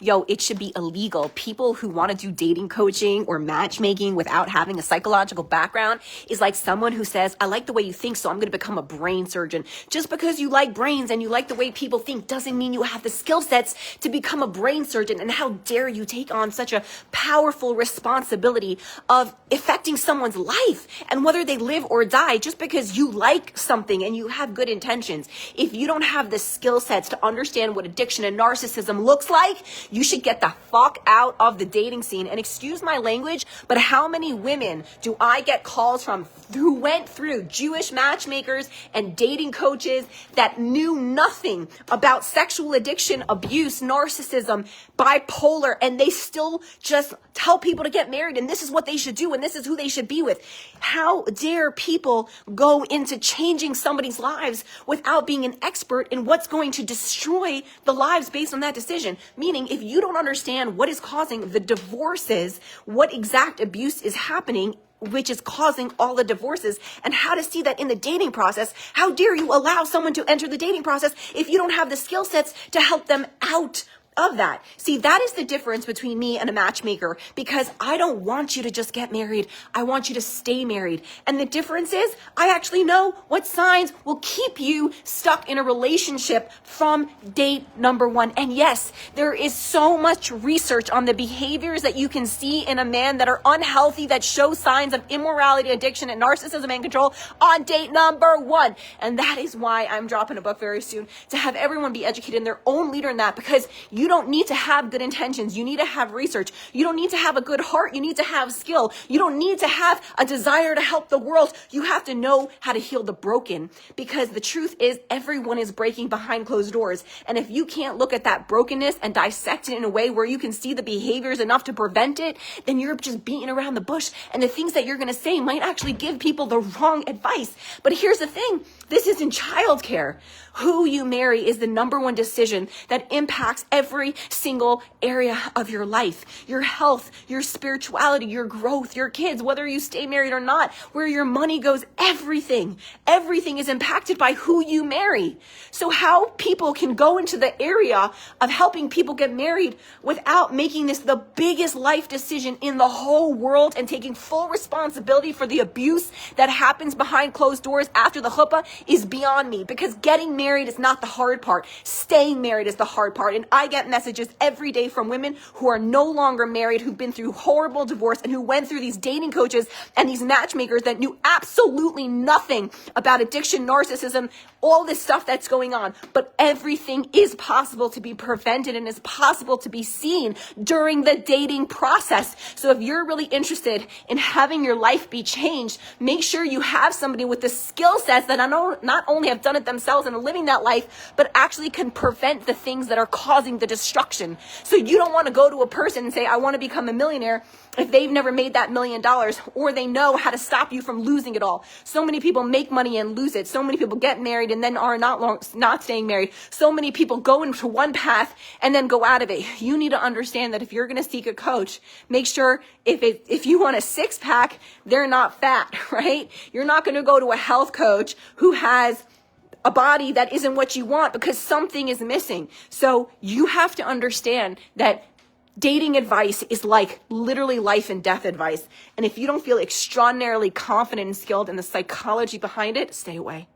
yo, it should be illegal. People who want to do dating coaching or matchmaking without having a psychological background is like someone who says, I like the way you think, so I'm going to become a brain surgeon. Just because you like brains and you like the way people think doesn't mean you have the skill sets to become a brain surgeon. And how dare you take on such a powerful responsibility of affecting someone's life and whether they live or die just because you like something and you have good intentions. If you don't have the skill sets to understand what addiction and narcissism looks like, you should get the fuck out of the dating scene. And excuse my language, but how many women do I get calls from who went through Jewish matchmakers and dating coaches that knew nothing about sexual addiction, abuse, narcissism, bipolar, and they still just tell people to get married and this is what they should do and this is who they should be with? How dare people go into changing somebody's lives without being an expert in what's going to destroy the lives based on that decision? Meaning, if you don't understand what is causing the divorces, what exact abuse is happening, which is causing all the divorces, and how to see that in the dating process, how dare you allow someone to enter the dating process if you don't have the skill sets to help them out of that? See, that is the difference between me and a matchmaker, because I don't want you to just get married. I want you to stay married. And the difference is I actually know what signs will keep you stuck in a relationship from date number one. And yes, there is so much research on the behaviors that you can see in a man that are unhealthy, that show signs of immorality, addiction, and narcissism and control on date number one. And that is why I'm dropping a book very soon, to have everyone be educated in their own leader in that, because you don't need to have good intentions. You need to have research. You don't need to have a good heart. You need to have skill. You don't need to have a desire to help the world. You have to know how to heal the broken, because the truth is everyone is breaking behind closed doors. And if you can't look at that brokenness and dissect it in a way where you can see the behaviors enough to prevent it, then you're just beating around the bush. And the things that you're going to say might actually give people the wrong advice. But here's the thing. This isn't childcare. Who you marry is the number one decision that impacts every single area of your life. Your health, your spirituality, your growth, your kids, whether you stay married or not, where your money goes, everything is impacted by who you marry. So how people can go into the area of helping people get married without making this the biggest life decision in the whole world and taking full responsibility for the abuse that happens behind closed doors after the chuppah is beyond me. Because getting married is not the hard part. Staying married is the hard part. And I get messages every day from women who are no longer married, who've been through horrible divorce, and who went through these dating coaches and these matchmakers that knew absolutely nothing about addiction, narcissism, all this stuff that's going on. But everything is possible to be prevented and is possible to be seen during the dating process. So if you're really interested in having your life be changed, make sure you have somebody with the skill sets that not only have done it themselves and are living that life, but actually can prevent the things that are causing the destruction. So you don't want to go to a person and say, I want to become a millionaire, if they've never made that $1 million, or they know how to stop you from losing it all. So many people make money and lose it. So many people get married and then are not staying married. So many people go into one path and then go out of it. You need to understand that if you're going to seek a coach, make sure if you want a six pack, they're not fat, right? You're not going to go to a health coach who has a body that isn't what you want, because something is missing. So you have to understand that dating advice is like literally life and death advice. And if you don't feel extraordinarily confident and skilled in the psychology behind it, stay away.